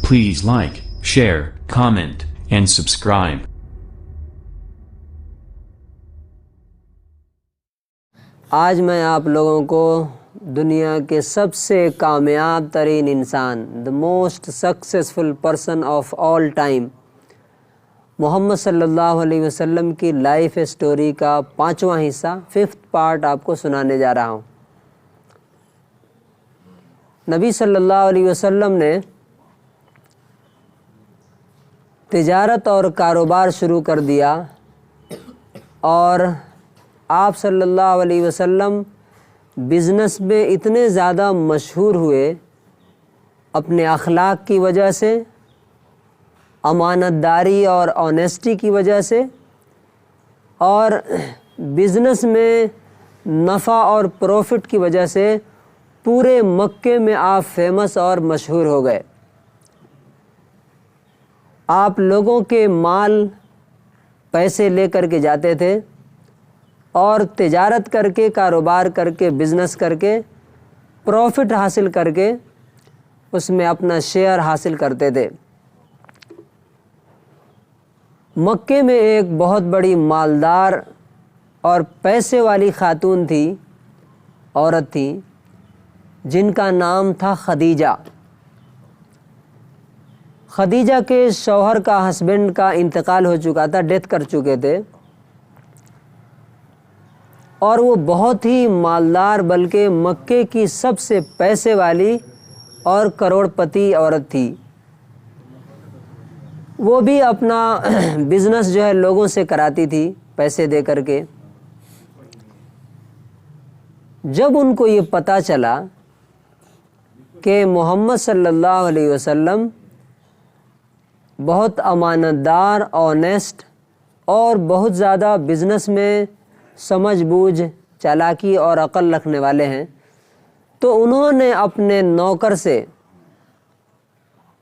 Please like, share, comment, and subscribe. آج میں آپ لوگوں کو دنیا کے سب سے کامیاب ترین انسان the most successful person of all time محمد صلی اللہ علیہ وسلم کی لائف اسٹوری کا 5واں حصہ 5th پارٹ آپ کو سنانے جا رہا ہوں۔ نبی صلی اللہ علیہ وسلم نے تجارت اور کاروبار شروع کر دیا، اور آپ صلی اللہ علیہ وسلم بزنس میں اتنے زیادہ مشہور ہوئے اپنے اخلاق کی وجہ سے، امانت داری اور آنیسٹی کی وجہ سے، اور بزنس میں نفع اور پروفٹ کی وجہ سے پورے مکے میں آپ فیمس اور مشہور ہو گئے۔ آپ لوگوں کے مال پیسے لے کر کے جاتے تھے اور تجارت کر کے، کاروبار کر کے، بزنس کر کے، پروفٹ حاصل کر کے اس میں اپنا شیئر حاصل کرتے تھے۔ مکے میں ایک بہت بڑی مالدار اور پیسے والی خاتون تھی، عورت تھی، جن کا نام تھا خدیجہ۔ خدیجہ کے شوہر کا، ہسبینڈ کا انتقال ہو چکا تھا، ڈیتھ کر چکے تھے، اور وہ بہت ہی مالدار، بلکہ مکے کی سب سے پیسے والی اور کروڑ پتی عورت تھی۔ وہ بھی اپنا بزنس جو ہے لوگوں سے کراتی تھی پیسے دے کر کے۔ جب ان کو یہ پتہ چلا کہ محمد صلی اللہ علیہ وسلم بہت امانت دار، آنیسٹ اور بہت زیادہ بزنس میں سمجھ بوجھ، چالاکی اور عقل رکھنے والے ہیں، تو انہوں نے اپنے نوکر سے،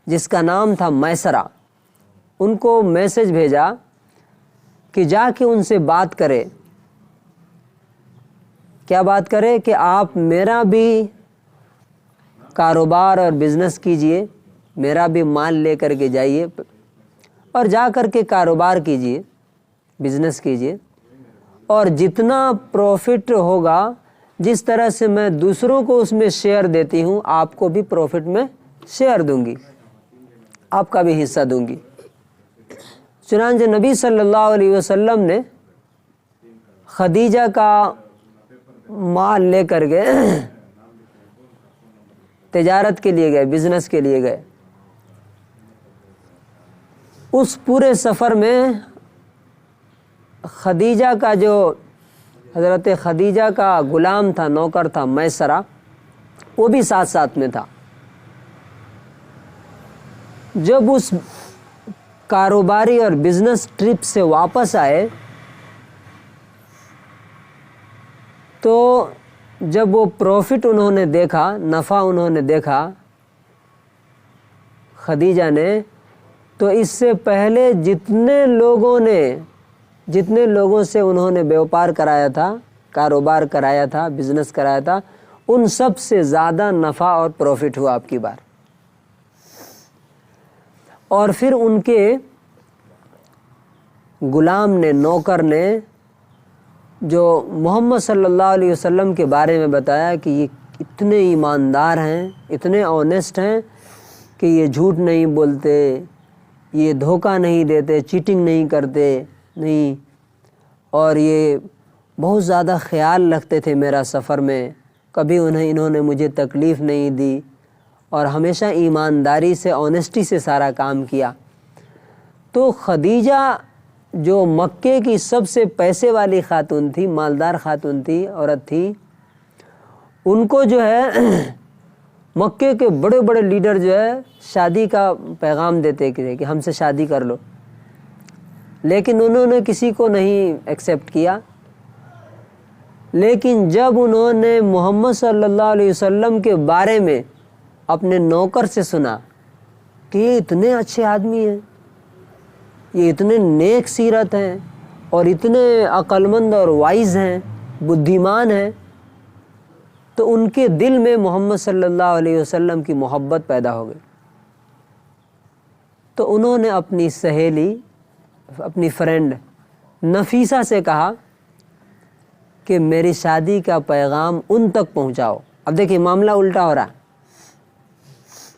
جس کا نام تھا میسرہ، ان کو میسج بھیجا کہ جا کے ان سے بات کرے۔ کیا بات کرے؟ کہ آپ میرا بھی کاروبار اور بزنس کیجئے، میرا بھی مال لے کر کے جائیے اور جا کر کے کاروبار کیجئے، بزنس کیجئے، اور جتنا پروفٹ ہوگا، جس طرح سے میں دوسروں کو اس میں شیئر دیتی ہوں، آپ کو بھی پروفٹ میں شیئر دوں گی، آپ کا بھی حصہ دوں گی۔ چنانچہ نبی صلی اللہ علیہ وسلم نے خدیجہ کا مال لے کر گئے، تجارت کے لیے گئے، بزنس کے لیے گئے۔ اس پورے سفر میں خدیجہ کا جو حضرت خدیجہ کا غلام تھا، نوکر تھا، میسرہ، وہ بھی ساتھ ساتھ میں تھا۔ جب اس کاروباری اور بزنس ٹرپ سے واپس آئے تو جب وہ پروفٹ انہوں نے دیکھا، نفع انہوں نے دیکھا خدیجہ نے، تو اس سے پہلے جتنے لوگوں سے انہوں نے بیوپار کرایا تھا، کاروبار کرایا تھا، بزنس کرایا تھا، ان سب سے زیادہ نفع اور پروفٹ ہوا آپ کی بار۔ اور پھر ان کے غلام نے، نوکر نے، جو محمد صلی اللہ علیہ وسلم کے بارے میں بتایا کہ یہ اتنے ایماندار ہیں، اتنے آنیسٹ ہیں کہ یہ جھوٹ نہیں بولتے، یہ دھوکہ نہیں دیتے، چیٹنگ نہیں کرتے، نہیں، اور یہ بہت زیادہ خیال رکھتے تھے میرا سفر میں، کبھی انہوں نے مجھے تکلیف نہیں دی، اور ہمیشہ ایمانداری سے، آنیسٹی سے سارا کام کیا۔ تو خدیجہ جو مکے کی سب سے پیسے والی خاتون تھی، مالدار خاتون تھی، عورت تھی، ان کو جو ہے مکے کے بڑے بڑے لیڈر جو ہے شادی کا پیغام دیتے کہ ہم سے شادی کر لو، لیکن انہوں نے کسی کو نہیں ایکسیپٹ کیا۔ لیکن جب انہوں نے محمد صلی اللہ علیہ وسلم کے بارے میں اپنے نوکر سے سنا کہ یہ اتنے اچھے آدمی ہیں، یہ اتنے نیک سیرت ہیں، اور اتنے عقل مند اور وائز ہیں، بدھیمان ہیں، تو ان کے دل میں محمد صلی اللہ علیہ وسلم کی محبت پیدا ہو گئی۔ تو انہوں نے اپنی سہیلی اپنی فرینڈ نفیسہ سے کہا کہ میری شادی کا پیغام ان تک پہنچاؤ. اب دیکھیے معاملہ الٹا ہو رہا.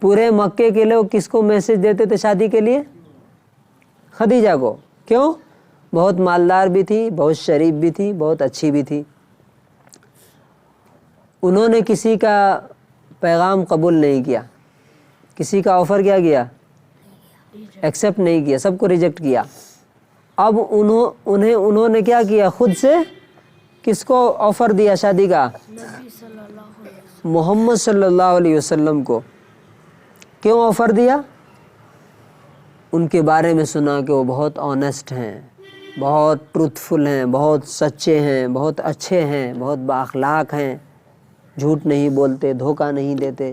پورے مکے کے لوگ کس کو میسج دیتے تھے شادی کے لیے؟ خدیجہ کو. کیوں؟ بہت مالدار بھی تھی، بہت شریف بھی تھی، بہت اچھی بھی تھی. انہوں نے کسی کا پیغام قبول نہیں کیا، کسی کا آفر کیا گیا؟ ایکسیپٹ نہیں کیا، سب کو ریجیکٹ کیا. اب انہوں نے کیا کیا؟ خود سے کس کو آفر دیا شادی کا؟ محمد صلی اللہ علیہ وسلم کو. کیوں آفر دیا؟ ان کے بارے میں سنا کہ وہ بہت آنیسٹ ہیں، بہت ٹروتھفل ہیں، بہت سچے ہیں، بہت اچھے ہیں، بہت بااخلاق ہیں، جھوٹ نہیں بولتے، دھوکہ نہیں دیتے.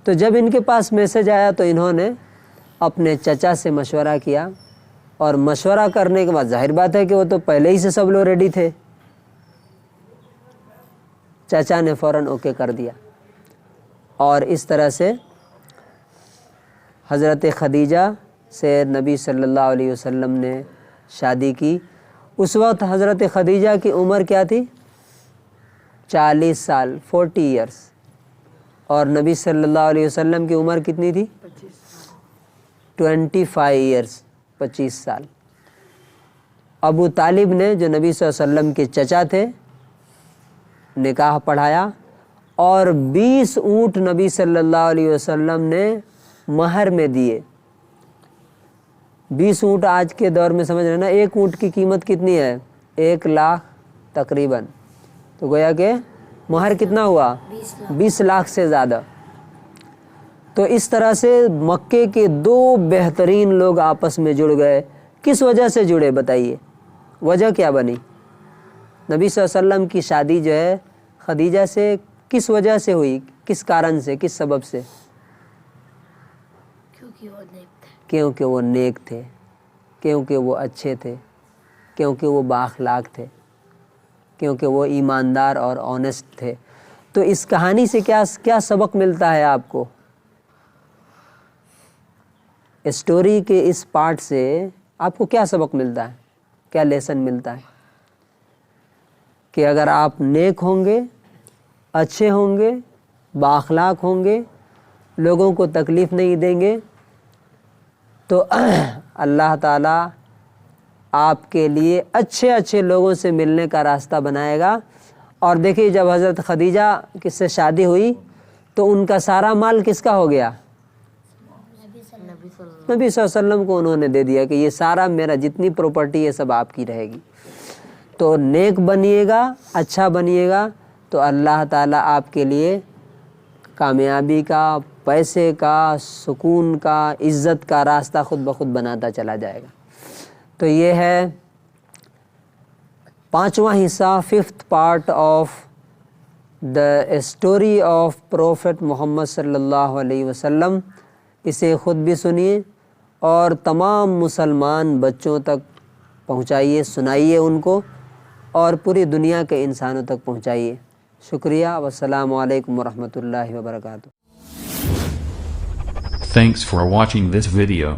تو جب ان کے پاس میسج آیا تو انہوں نے اپنے چچا سے مشورہ کیا، اور مشورہ کرنے کے بعد ظاہر بات ہے کہ وہ تو پہلے ہی سے سب لوگ ریڈی تھے. چچا نے فوراً اوکے کر دیا، اور اس طرح سے حضرت خدیجہ سے نبی صلی اللہ علیہ وسلم نے شادی کی. اس وقت حضرت خدیجہ کی عمر کیا تھی؟ 40 سال، 40 ایئرس. اور نبی صلی اللہ علیہ وسلم کی عمر کتنی تھی؟ 25 ایئرس، 25 سال. ابو طالب نے جو نبی صلی اللہ علیہ وسلم کے چچا تھے نکاح پڑھایا، اور 20 اونٹ نبی صلی اللہ علیہ وسلم نے مہر میں دیے. 20 اونٹ آج کے دور میں سمجھ رہے نا، ایک اونٹ کی قیمت کتنی ہے؟ 1 لاکھ تقریباً. تو گویا کہ مہر کتنا ہوا؟ 20 لاکھ سے زیادہ. تو اس طرح سے مکے کے 2 بہترین لوگ آپس میں جڑ گئے. کس وجہ سے جڑے بتائیے؟ وجہ کیا بنی؟ نبی صلی اللہ علیہ وسلم کی شادی جو ہے خدیجہ سے کس وجہ سے ہوئی؟ کس کارن سے، کس سبب سے؟ کیونکہ وہ نیک تھے، کیونکہ وہ اچھے تھے، کیونکہ وہ بااخلاق تھے، کیونکہ وہ ایماندار اور آنیسٹ تھے. تو اس کہانی سے کیا سبق ملتا ہے آپ کو؟ اسٹوری کے اس پارٹ سے آپ کو کیا سبق ملتا ہے؟ کیا لیسن ملتا ہے؟ کہ اگر آپ نیک ہوں گے، اچھے ہوں گے، بااخلاق ہوں گے، لوگوں کو تکلیف نہیں دیں گے، تو اللہ تعالیٰ آپ کے لیے اچھے اچھے لوگوں سے ملنے کا راستہ بنائے گا. اور دیکھیے جب حضرت خدیجہ کس سے شادی ہوئی تو ان کا سارا مال کس کا ہو گیا؟ نبی صلی اللہ علیہ وسلم کو انہوں نے دے دیا کہ یہ سارا میرا جتنی پراپرٹی ہے سب آپ کی رہے گی. تو نیک بنیے گا، اچھا بنیے گا تو اللہ تعالیٰ آپ کے لیے کامیابی کا، پیسے کا، سکون کا، عزت کا راستہ خود بخود بناتا چلا جائے گا. تو یہ ہے 5واں حصہ، 5th part of the story of prophet Muhammad صلی اللہ علیہ وسلم. اسے خود بھی سنیے اور تمام مسلمان بچوں تک پہنچائیے، سنائیے ان کو، اور پوری دنیا کے انسانوں تک پہنچائیے. شکریہ. والسلام علیکم ورحمۃ اللہ وبرکاتہ. Thanks for watching this video.